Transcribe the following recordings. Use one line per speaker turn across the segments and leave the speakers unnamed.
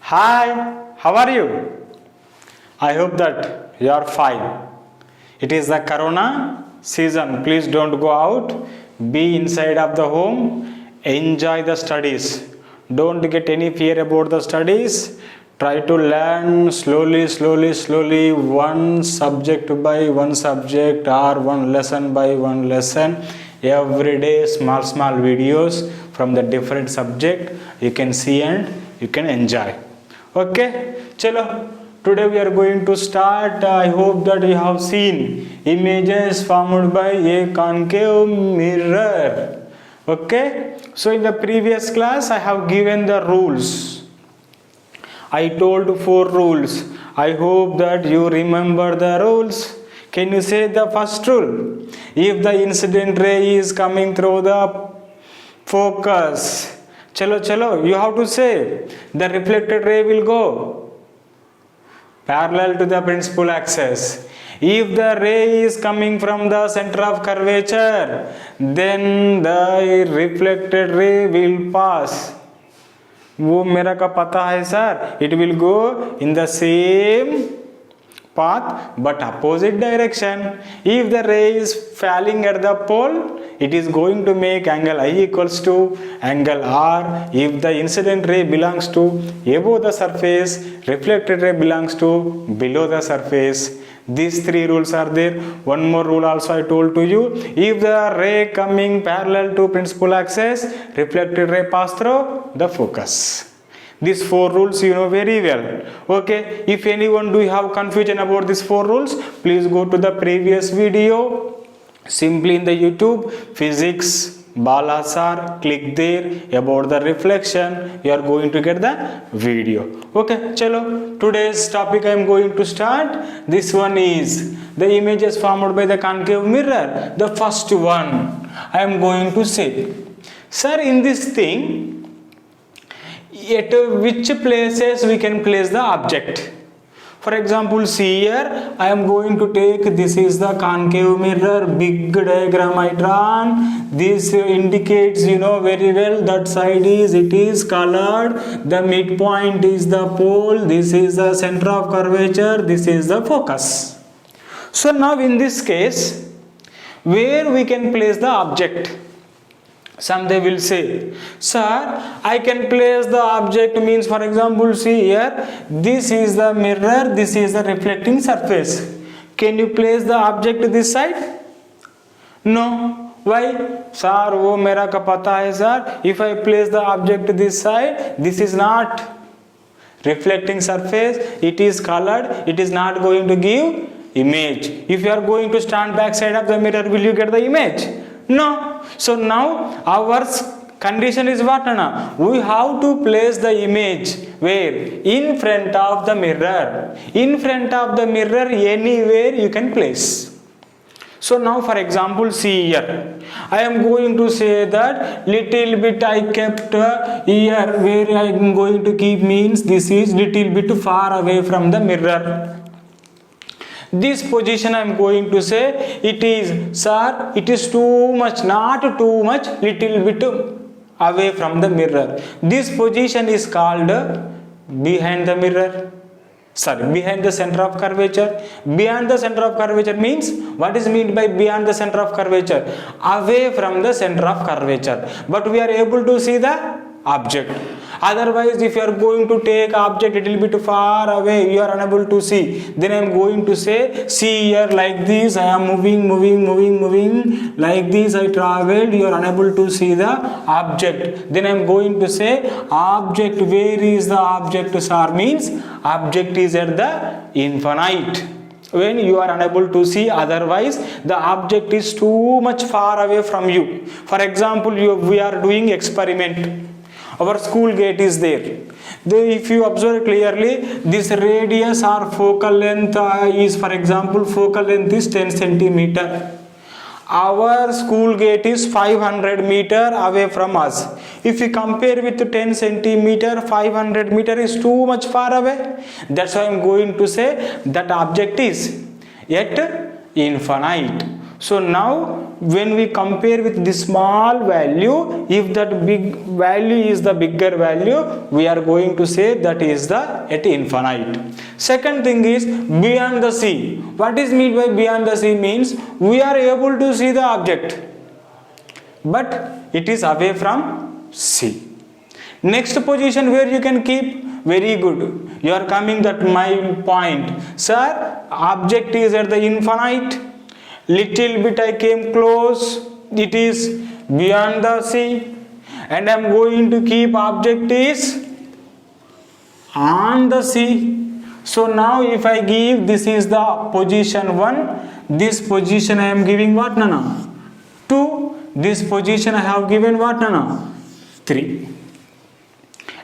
Hi, how are you? I hope that you are fine. It is the corona season. Please don't go out. Be inside of the home. Enjoy the studies. Don't get any fear about the studies. Try to learn slowly, one subject by one subject or one lesson by one lesson. Every day, small videos from the different subject you can see and you can enjoy. Okay, chalo. Today we are going to start. I hope that you have seen images formed by a concave mirror. Okay, so in the previous class I have given the rules. I told 4 rules. I hope that you remember the rules. Can you say the first rule? If the incident ray is coming through the focus, chalo, you have to say the reflected ray will go parallel to the principal axis. If the ray is coming from the center of curvature, then the reflected ray will pass. वो मेरा का पता है sir. It will go in the same path but opposite direction. If the ray is falling at the pole, it is going to make angle I equals to angle R. If the incident ray belongs to above the surface, reflected ray belongs to below the surface. These 3 rules are there. One more rule also I told to you. If the ray coming parallel to principal axis, reflected ray pass through the focus. These 4 rules you know very well. Okay, if anyone do have confusion about these 4 rules, please go to the previous video. Simply in the YouTube, physics Bala sir, click there about the reflection. You are going to get the video. Okay, chalo. Today's topic I am going to start. This one is the images formed by the concave mirror. The first one I am going to say, sir, in this thing, at which places we can place the object? For example, see here, I am going to take, this is the concave mirror, big diagram I drawn. This indicates, you know very well, that side is, it is colored. The midpoint is the pole, this is the center of curvature, this is the focus. So now in this case, where we can place the object? Some they will say, sir, I can place the object means, for example, see here, this is the mirror, this is the reflecting surface. Can you place the object this side? No. Why? Sir, wo mera ka pata hai sir. If I place the object this side, this is not reflecting surface, it is colored, it is not going to give image. If you are going to stand back side of the mirror, will you get the image? No. So now our condition is what, Anna? We have to place the image where? In front of the mirror. In front of the mirror, anywhere you can place. So now for example, see here, I am going to say that little bit I kept here, where I am going to keep means this is little bit far away from the mirror. This position I am going to say, it is, sir, it is too much, not too much, little bit away from the mirror. This position is called behind the mirror. Sorry, behind the center of curvature. Beyond the center of curvature means, what is meant by beyond the center of curvature? Away from the center of curvature. But we are able to see the object. Otherwise, if you are going to take object a little bit far away, you are unable to see. Then I am going to say, see here like this, I am moving. Like this I traveled, you are unable to see the object. Then I am going to say, object, where is the object, sir? Means, object is at the infinite. When you are unable to see, otherwise the object is too much far away from you. For example, we are doing experiment. Our school gate is there. If you observe clearly, this radius or focal length is, for example, focal length is 10 centimeter. Our school gate is 500 meter away from us. If you compare with 10 centimeter, 500 meter is too much far away. That's why I am going to say that object is yet infinite. So now when we compare with the small value, if that big value is the bigger value, we are going to say that is the at infinite. Second thing is beyond the sea. What is meant by beyond the sea? Means we are able to see the object, but it is away from sea. Next position where you can keep, very good. You are coming that my point. Sir, object is at the infinite. Little bit I came close. It is beyond the sea. And I am going to keep object is on the sea. So now if I give, this is the position 1. This position I am giving what, Nana? 2. This position I have given what, Nana? 3.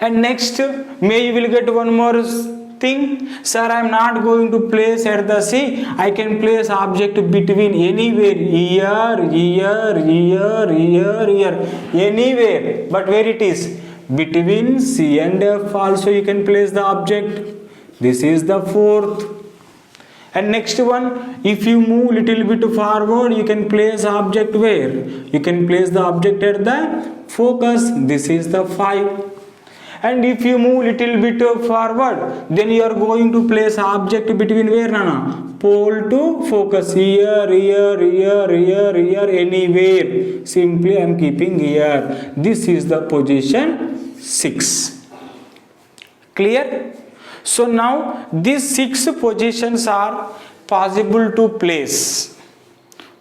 And next, may you will get one more thing. Sir, I am not going to place at the sea. I can place object between anywhere. Here. Anywhere. But where it is? Between C and F also you can place the object. This is the fourth. And next one, if you move little bit forward, you can place object where? You can place the object at the focus. This is the 5. And if you move little bit forward, then you are going to place object between where, Nana? Pole to focus. Here, anywhere. Simply I am keeping here. This is the position 6. Clear? So now these 6 positions are possible to place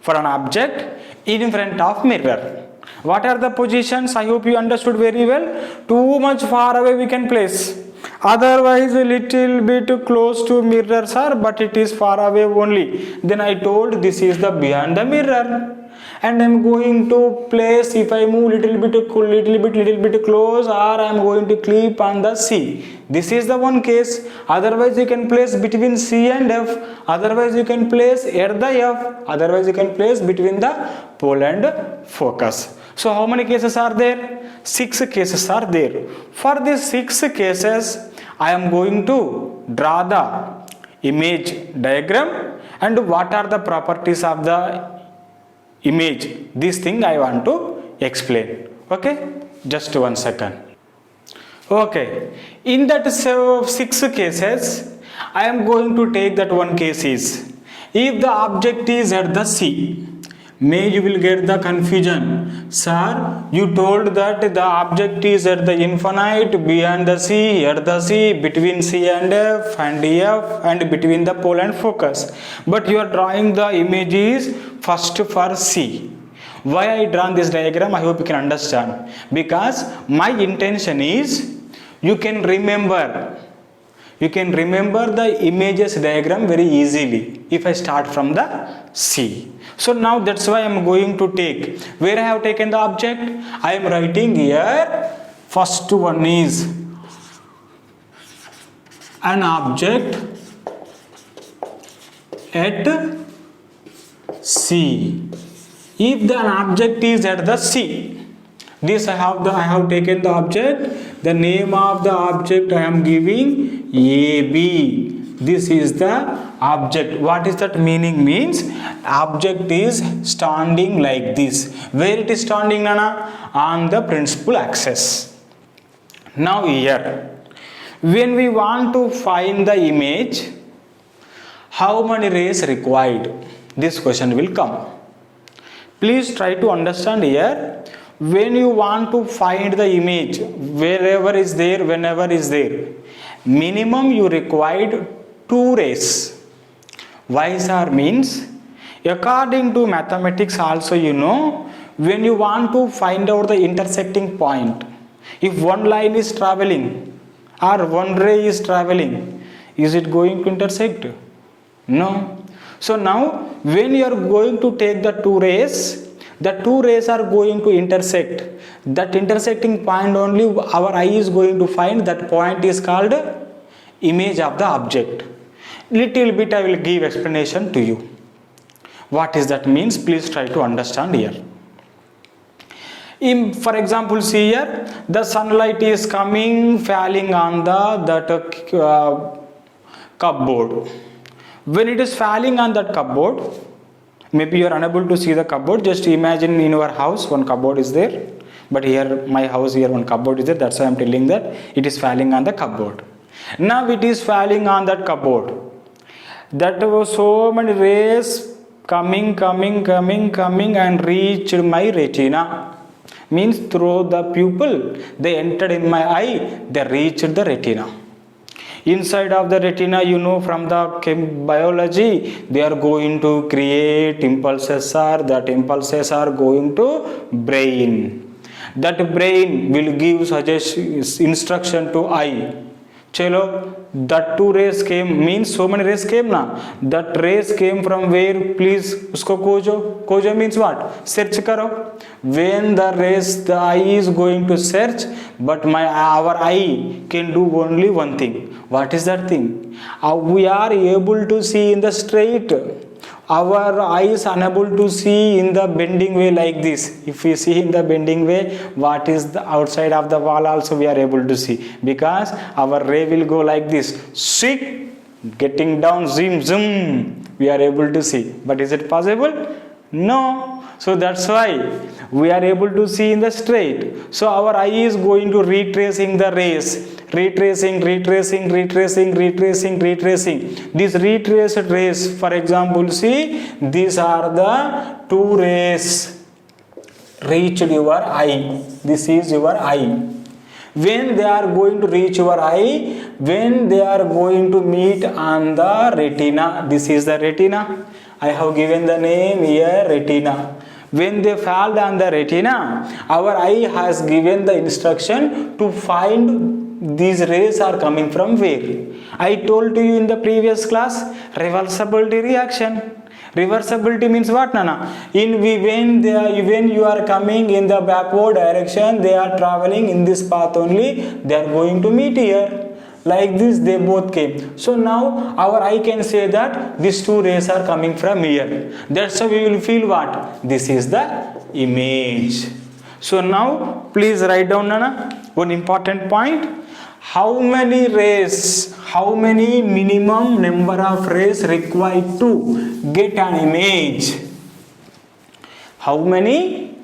for an object in front of mirror. What are the positions? I hope you understood very well. Too much far away we can place. Otherwise a little bit close to mirror, sir, but it is far away only. Then I told this is the beyond the mirror. And I am going to place, if I move little bit close, or I am going to clip on the C. This is the one case. Otherwise you can place between C and F. Otherwise you can place at the F. Otherwise you can place between the pole and focus. So how many cases are there? 6 cases are there. For these 6 cases, I am going to draw the image diagram and what are the properties of the image. This thing I want to explain. Okay, just 1 second. Okay, in that 6 cases, I am going to take that one case is, if the object is at the C, may you will get the confusion. Sir, you told that the object is at the infinite, beyond the C, at the C, between C and F, and between the pole and focus. But you are drawing the images first for C. Why I drawn this diagram? I hope you can understand. Because my intention is, you can remember the images diagram very easily if I start from the C. So now that's why I am going to take, where I have taken the object, I am writing here, first one is an object at C. If the object is at the C, this I have taken the object, the name of the object I am giving AB. This is the object. What is that meaning? Means object is standing like this. Where it is standing, Nana? On the principal axis. Now here, when we want to find the image, how many rays required? This question will come. Please try to understand here. When you want to find the image, wherever is there, whenever is there, minimum you required 2 rays. Why, sir? Means, according to mathematics also, you know, when you want to find out the intersecting point, if one line is traveling or one ray is traveling, is it going to intersect? No. So now when you are going to take the 2 rays, the 2 rays are going to intersect. That intersecting point only our eye is going to find. That point is called image of the object. Little bit I will give explanation to you. What is that means? Please try to understand here. For example, see here, the sunlight is coming, falling on the cupboard. When it is falling on that cupboard, Maybe you are unable to see the cupboard. Just imagine in your house one cupboard is there, but here my house, here one cupboard is there. That's why I'm telling that it is falling on the cupboard. Now it is falling on that cupboard. That was so many rays coming and reached my retina. Means through the pupil, they entered in my eye, they reached the retina. Inside of the retina, you know from the biology, they are going to create impulses, or that impulses are going to brain. That brain will give instruction to eye. Chalo, that two rays came, means so many rays came na. That rays came from where? Please, usko kojo. Kojo means what? Search karo. When the rays, the eye is going to search, but our eye can do only one thing. What is that thing? We are able to see in the straight. Our eyes unable to see in the bending way like this. If we see in the bending way, what is the outside of the wall also we are able to see, because our ray will go like this, sick, getting down, zoom, we are able to see. But is it possible? No. So that's why we are able to see in the straight. So our eye is going to retracing the rays. Retracing. These retraced rays, for example, see, these are the two rays reached your eye. This is your eye. When they are going to reach your eye, when they are going to meet on the retina, this is the retina. I have given the name here, retina. When they fall on the retina, our eye has given the instruction to find these rays are coming from where. I told to you in the previous class, reversibility reaction. Reversibility means what, Nana? When you are coming in the backward direction, they are traveling in this path only, they are going to meet here. Like this, they both came. So now our eye can say that these two rays are coming from here. That's how we will feel what? This is the image. So now please write down, Nana, one important point. How many minimum number of rays required to get an image? How many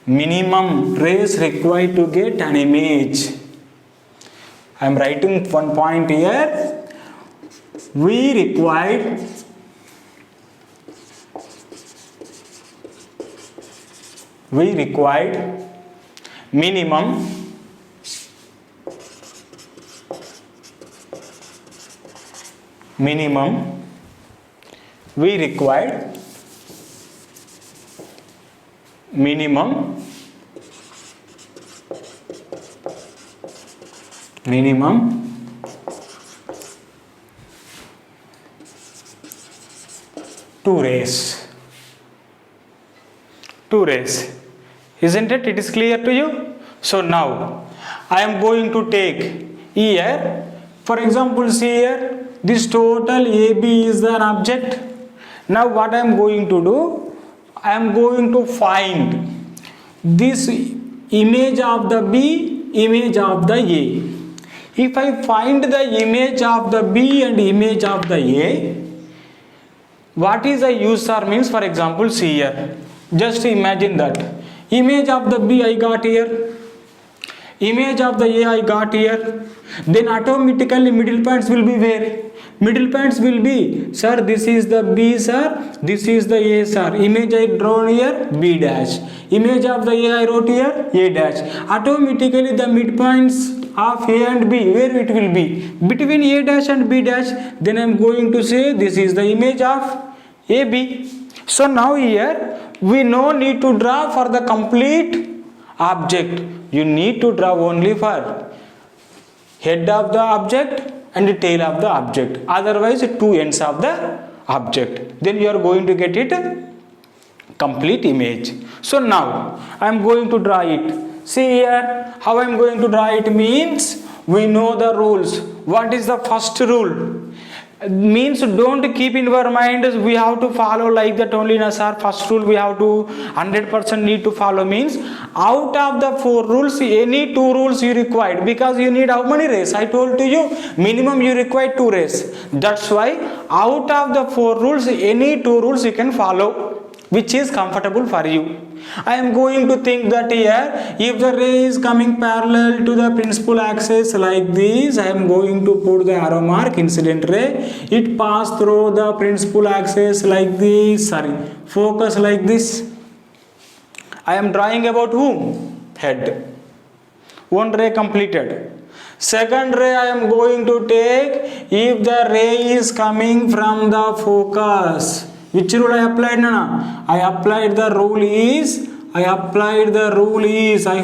minimum rays required to get an image? I am writing one point here. We required minimum we required minimum 2 rays. 2 rays. Isn't it? It is clear to you? So now I am going to take here, for example, see here, this total AB is an object. Now what I am going to do, I am going to find this image of the B, image of the A. If I find the image of the B and image of the A, what is the user means? For example, see here, just imagine that image of the B I got here, image of the A I got here, then automatically middle points will be where? Middle points will be, sir, this is the B, sir, this is the A, sir. Image I drawn here, B dash. Image of the A I wrote here, A dash. Automatically the midpoints of A and B, where it will be? Between A dash and B dash. Then I am going to say this is the image of AB. So now here we no need to draw for the complete object. You need to draw only for head of the object and the tail of the object, otherwise 2 ends of the object. Then you are going to get it complete image. So now I am going to draw it. See here how I am going to draw it means we know the rules. What is the first rule? Means don't keep in your mind we have to follow like that only, na sir. First rule we have to 100% need to follow, means out of the 4 rules any 2 rules you required, because you need how many rays? I told to you minimum you require 2 rays. That's why out of the 4 rules any 2 rules you can follow. which is comfortable for you. I am going to think that here, if the ray is coming parallel to the principal axis like this, I am going to put the arrow mark incident ray. It pass through the principal axis like this, focus like this. I am drawing about whom? Head. One ray completed. Second ray I am going to take if the ray is coming from the focus. Which rule I applied, Nana? I applied the rule is, I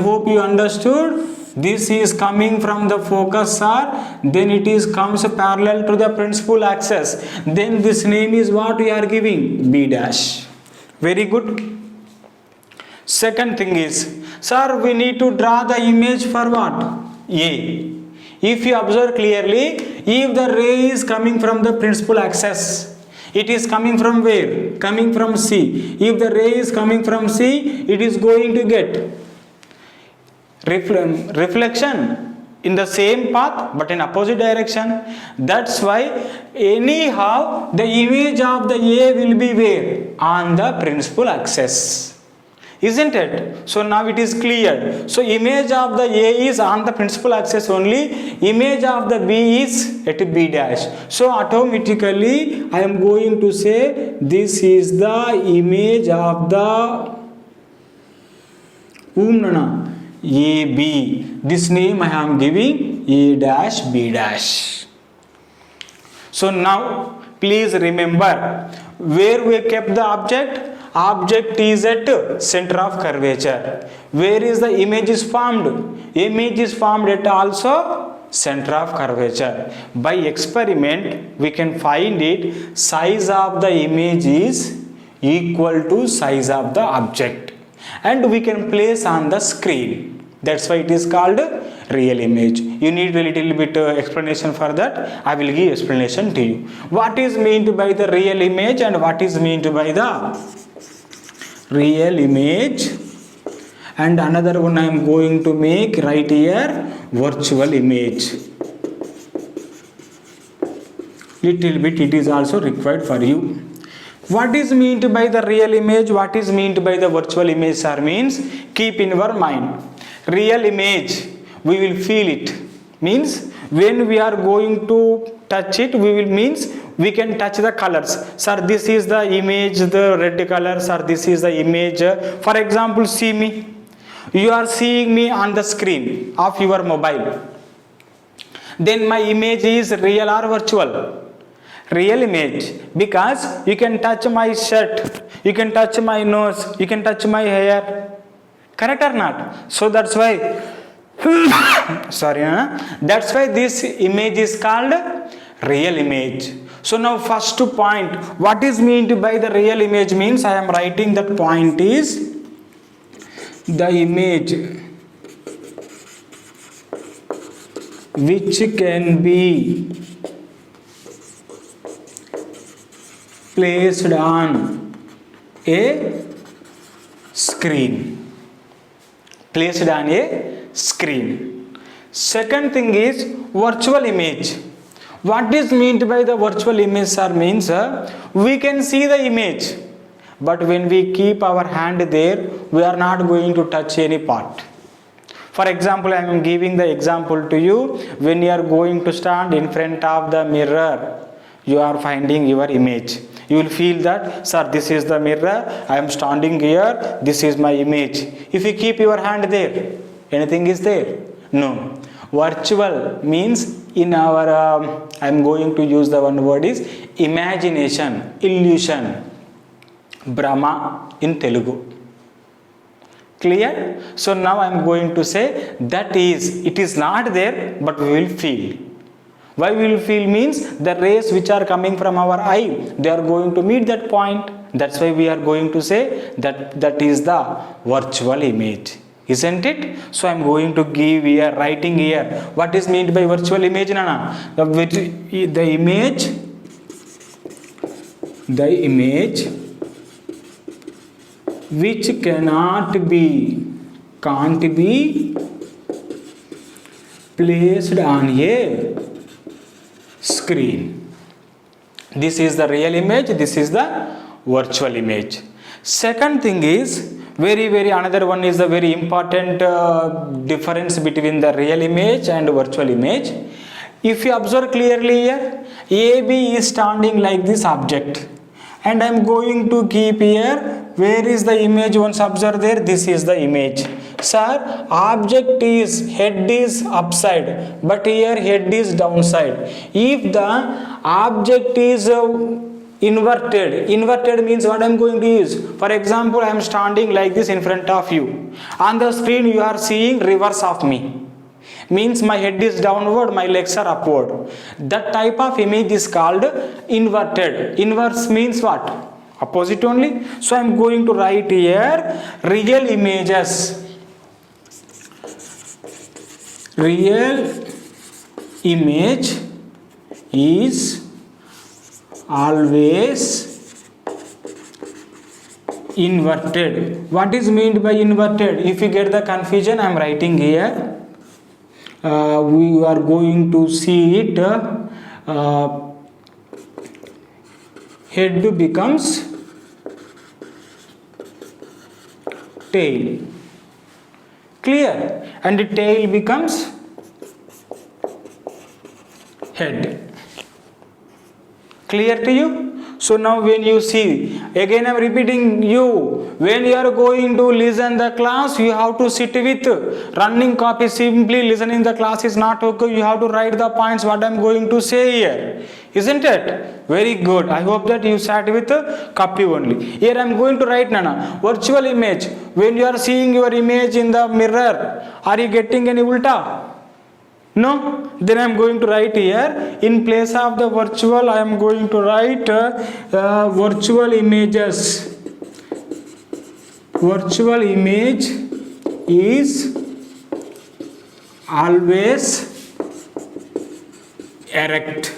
hope you understood. This is coming from the focus, sir. Then it is comes parallel to the principal axis. Then this name is what we are giving? B dash. Very good. Second thing is, sir, we need to draw the image for what? A. If you observe clearly, if the ray is coming from the principal axis, it is coming from where? Coming from C. If the ray is coming from C, it is going to get reflection in the same path but in opposite direction. That's why anyhow the image of the A will be where? On the principal axis. Isn't it? So now it is clear. So image of the A is on the principal axis only. Image of the B is at B dash. So automatically I am going to say this is the image of the AB. This name I am giving A dash B dash. So now please remember where we kept the object. Object is at center of curvature. Where is the image is formed? Image is formed at also center of curvature. By experiment we can find it. Size of the image is equal to size of the object, and we can place on the screen. That's why it is called real image. You need a little bit explanation for that. I will give explanation to you. What is meant by the real image and what is meant by the real image, and another one I am going to make right here, virtual image. Little bit it is also required for you. What is meant by the real image, what is meant by the virtual image, sir? Means keep in your mind. Real image, we will feel it. Means when we are going to touch it, we will means we can touch the colors. Sir, this is the image, the red color. Sir, this is the image. For example, see me. You are seeing me on the screen of your mobile. Then my image is real or virtual? Real image, because you can touch my shirt, you can touch my nose, you can touch my hair. Correct or not? So that's why that's why this image is called real image. So now first point, what is meant by the real image means I am writing that point is the image which can be placed on a screen. Placed on a screen. Second thing is virtual image. What is meant by the virtual image, sir? Means we can see the image, but when we keep our hand there, we are not going to touch any part. For example, I am giving the example to you. When you are going to stand in front of the mirror, you are finding your image. You will feel that, sir, this is the mirror, I am standing here, this is my image. If you keep your hand there, anything is there? No. Virtual means in our, I am going to use the one word is imagination, illusion, Brahma in Telugu. Clear? So now I am going to say that is, it is not there, but we will feel. Why we will feel means the rays which are coming from our eye, they are going to meet that point. That's why we are going to say that that is the virtual image. Isn't it? So I am going to give here, writing here. What is meant by virtual image, Nana? The image which can't be placed on a screen. This is the real image, this is the virtual image. Second thing is very another one is the very important difference between the real image and virtual image. If you observe clearly here, AB is standing like this object, and I am going to keep here. Where is the image? Once observe there, this is the image. Sir, object is head is upside, but here head is downside. If the object is inverted means what I am going to use. For example, I am standing like this in front of you. On the screen you are seeing reverse of me. Means my head is downward, my legs are upward. That type of image is called inverted. Inverse means what? Opposite only. So I am going to write here real images. Real image is always inverted. What is meant by inverted? If you get the confusion, I am writing here. We are going to see it. Head becomes tail. Clear? And the tail becomes head. Clear to you? So now when you see, again I am repeating you, when you are going to listen the class, you have to sit with running copy. Simply listening the class is not okay. You have to write the points what I am going to say here. Isn't it? Very good. I hope that you sat with copy only. Here I am going to write Nana. Virtual image. When you are seeing your image in the mirror, are you getting any ulta? No? Then I am going to write here, in place of the virtual, I am going to write virtual images. Virtual image is always erect.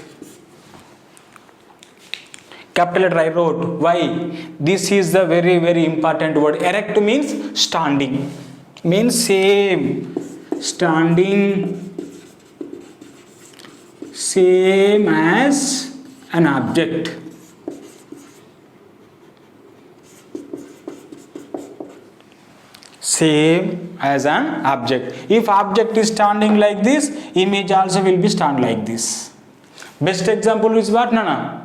Capital letter I wrote. Why? This is the very important word. Erect means standing. Means same. Standing. Same as an object. Same as an object. If object is standing like this, image also will be stand like this. Best example is what, Nana?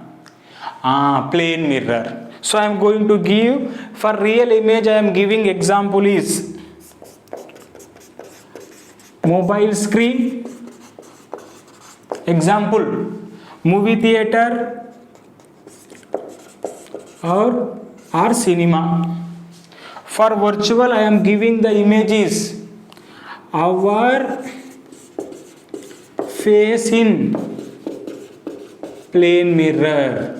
Plane mirror. So I am going to give, for real image I am giving example is mobile screen. Example, movie theater or cinema. For virtual I am giving the images our face in plane mirror.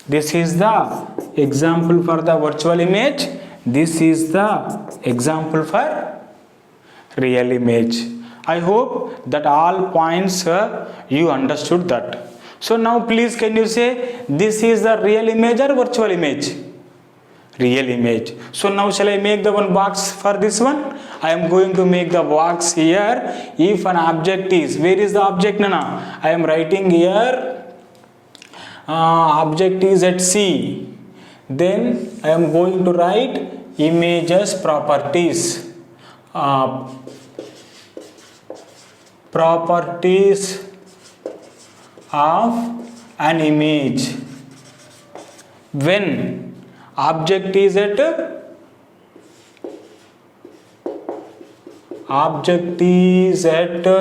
This is the example for the virtual image. This is the example for real image. I hope that all points you understood that. So now please can you say this is the real image or virtual image? Real image. So now shall I make the one box for this one? I am going to make the box here. If an object is, where is the object, Nana? I am writing here object is at C. Then I am going to write images properties. Properties of an image. When object is at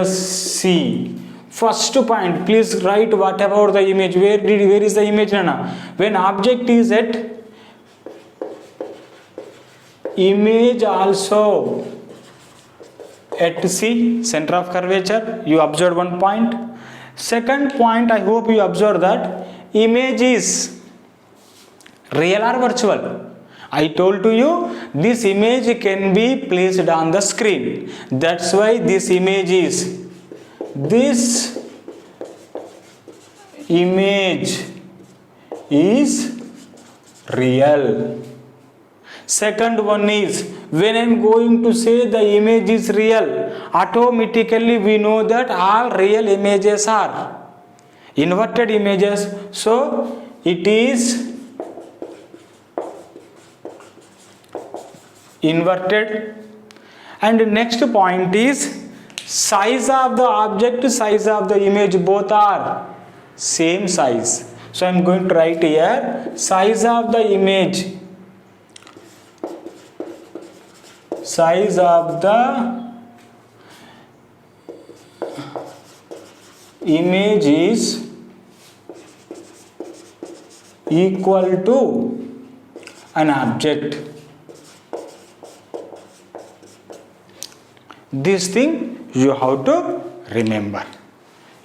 C. First point, please write what about the image. Where is the image, Nana? When object is at image also at C, center of curvature, you observed one point. Second point, I hope you observe that image is real or virtual. I told to you this image can be placed on the screen. That's why this image is real. Second one is, when I am going to say the image is real, automatically we know that all real images are inverted images. So it is inverted. And next point is size of the object, size of the image, both are same size. So I am going to write here size of the image, size of the image is equal to an object. This thing you have to remember,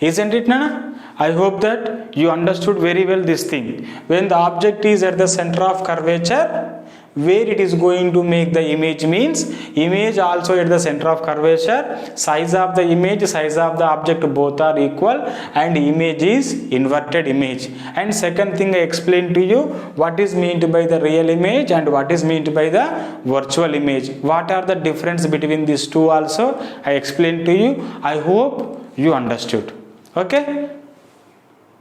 isn't it, Nana? I hope that you understood very well this thing. When the object is at the center of curvature, where it is going to make the image means image also at the center of curvature, size of the image, size of the object both are equal, and image is inverted image. And second thing I explained to you what is meant by the real image and what is meant by the virtual image. What are the difference between these two also I explained to you. I hope you understood. Okay.